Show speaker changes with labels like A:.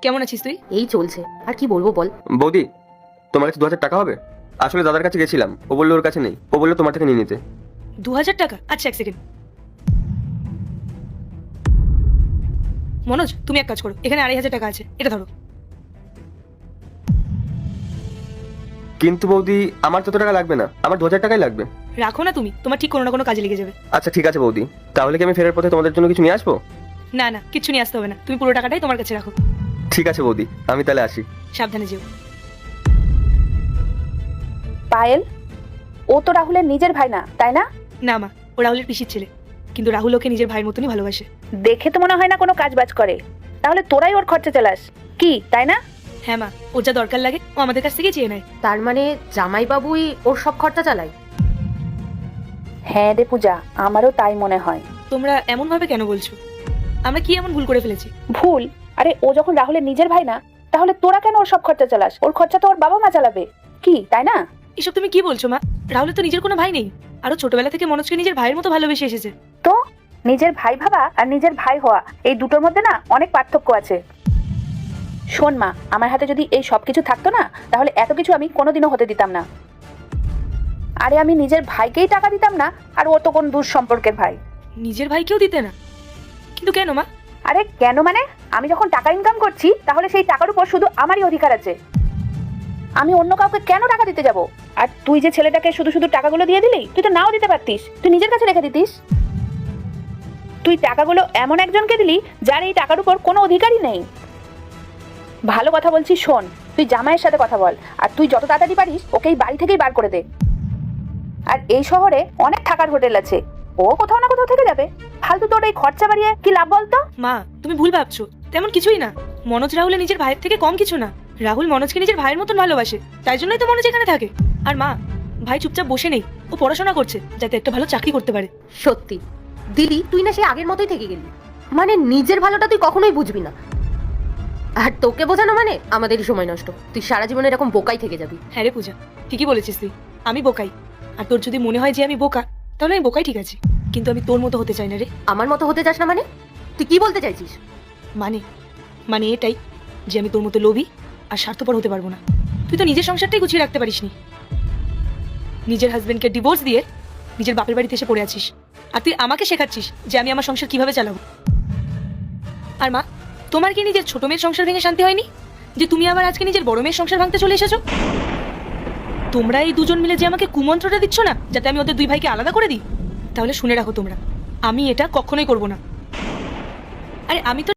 A: কেমন আছিস তুই?
B: এই চলছে, আর কি বলবো বল।
C: বৌদি, তোমার কাছে 2000 টাকা হবে? আসলে দাদার কাছে গেছিলাম, ও বললো ওর কাছে নেই, ও বললো তোমার থেকে নিয়ে নিতে।
A: 2000 টাকা? আচ্ছা, এক সেকেন্ড। মনোজ, তুমি এক কাজ করো, এখানে 2500 টাকা আছে, এটা ধরো।
C: কিন্তু বৌদি, আমার তত টাকা লাগবে না, আমার 2000 টাকাই লাগবে।
A: রাখো না তুমি, তোমার ঠিক কোনো না কোনো কাজে লেগে যাবে।
C: আচ্ছা ঠিক আছে বৌদি, তাহলে কি আমি ফেরার পথে তোমাদের জন্য কিছু নিয়ে আসবো?
A: না না, কিচ্ছু নিয়ে আসতে হবে না, তুমি পুরো টাকাটাই তোমার কাছে রাখো।
C: ঠিক আছে বৌদি, আমি তাহলে আসি।
A: সাবধানে যেও।
D: পায়েল, ও তো রাহুলের নিজের ভাই না, তাই না?
A: না মা, ও রাহুলের পিসির ছেলে, কিন্তু রাহুল ওকে নিজের ভাইয়ের মতনই ভালোবাসে।
D: দেখে তো মনে হয় না কোনো কাজ বাজ করে, তাহলে তোরাই ওর খরচা চালাস কি, তাই না?
A: হ্যাঁ মা, ওর যা দরকার লাগে ও আমাদের কাছ থেকে চেয়ে নেয়।
B: তার মানে জামাইবাবুই ওর সব খরচা চালায়?
D: হ্যাঁ রে পূজা, আমারও তাই মনে হয়।
A: তোমরা এমন ভাবে কেন বলছো? আমরা কি এমন ভুল করে ফেলেছি?
D: ভুল? আরে ও যখন রাহুলের নিজের ভাই না, তাহলে তোরা কেন ওর সব খরচা চালাস? ওর খরচা তো ওর বাবা মা চালাবে, কি তাই না?
A: এসব তুমি কি বলছো মা? রাহুলের তো নিজের কোনো ভাই নেই, আরো ছোটবেলা থেকে মনোজকে নিজের ভাইয়ের মতো ভালোবেসে এসেছে।
D: তো নিজের ভাই ভাবা আর নিজের ভাই হওয়া, এই দুটোর মধ্যে না অনেক পার্থক্য আছে। শোন মা, আমার হাতে যদি এই সব কিছু থাকতো না, তাহলে এত কিছু আমি কোনোদিনও হতে দিতাম না। আরে আমি নিজের ভাইকেই টাকা দিতাম না, আর ও তো কোন দূর সম্পর্কের ভাই।
A: নিজের ভাইকেও দিতে না? কিন্তু কেন মা?
D: আরে কেন মানে, আমি যখন টাকা ইনকাম করছি, তাহলে সেই টাকার উপর শুধু আমারই অধিকার আছে। আমি অন্য কাউকে কেন টাকা দিতে যাব? আর তুই যে ছেলেটাকে শুধু শুধু টাকাগুলো দিয়ে দিলি, তুই তো নাও দিতে পারতিস, তুই নিজের কাছে রেখে দিতিস। তুই টাকাগুলো এমন একজনকে দিলি যার এই টাকার উপর কোনো অধিকারই নেই। ভালো কথা বলছি, শোন, তুই জামাইয়ের সাথে কথা বল, আর তুই যত তাড়াতাড়ি পারিস ওকে এই বাড়ি থেকেই বার করে দে। আর এই শহরে অনেক থাকার হোটেল আছে, ও কোথাও না কোথাও থেকে যাবে। ফালতু তোর এই খরচা বাড়িয়ে কি লাভ বলতো?
A: মা, তুমি ভুল ভাবছো, তেমন কিছুই না। মনোজ রাহুলের নিজের ভাইয়ের থেকে কম কিছু না। রাহুল মনোজকে নিজের ভাইয়ের মতন ভালোবাসে, তাই জন্যই তো মনোজ এখানে থাকে। আর মা, ভাই চুপচাপ বসে নেই, ও পড়াশোনা করছে যাতে একটা ভালো চাকরি করতে পারে।
B: সত্যি দিদি, তুই না সে আগের মতোই থেকে গেলি। মানে নিজের ভালোটা তুই কখনোই বুঝবি না, আর তোকে বোঝানো মানে আমাদেরই সময় নষ্ট। তুই সারা জীবন এরকম বোকাই থেকে যাবি।
A: হ্যাঁ রে পূজা, ঠিকই বলেছিস তুই, আমি বোকাই। আর তোর যদি মনে হয় যে আমি বোকা, তাহলে আমি বোকাই, ঠিক আছে, কিন্তু আমি তোর মতো হতে চাই না রে।
B: আমার মতো হতে চাস না মানে? তুই কি বলতে চাইছিস?
A: মানে মানে এটাই যে আমি তোর মতো লোভী আর স্বার্থপর হতে পারবো না। তুই তো নিজের সংসারটাই গুছিয়ে রাখতে পারিসনি, নিজের হাজবেন্ডকে ডিভোর্স দিয়ে নিজের বাপের বাড়িতে এসে পড়ে আছিস, আর তুই আমাকে শেখাচ্ছিস যে আমি আমার সংসার কিভাবে চালাবো। আর মা, তোমার কি নিজের ছোট মেয়ের সংসার ভেঙে শান্তি হয়নি যে তুমি আবার আজকে নিজের বড় মেয়ের সংসার ভাঙতে চলে এসেছো? তোমরা এই দুজন মিলে যে আমাকে কুমন্ত্রটা দিচ্ছ না যাতে আমি ওদের দুই ভাইকে আলাদা করে দিই, তাহলে শুনে রাখো তোমরা, আমি এটা কখনোই করবো না। আরে আমি তো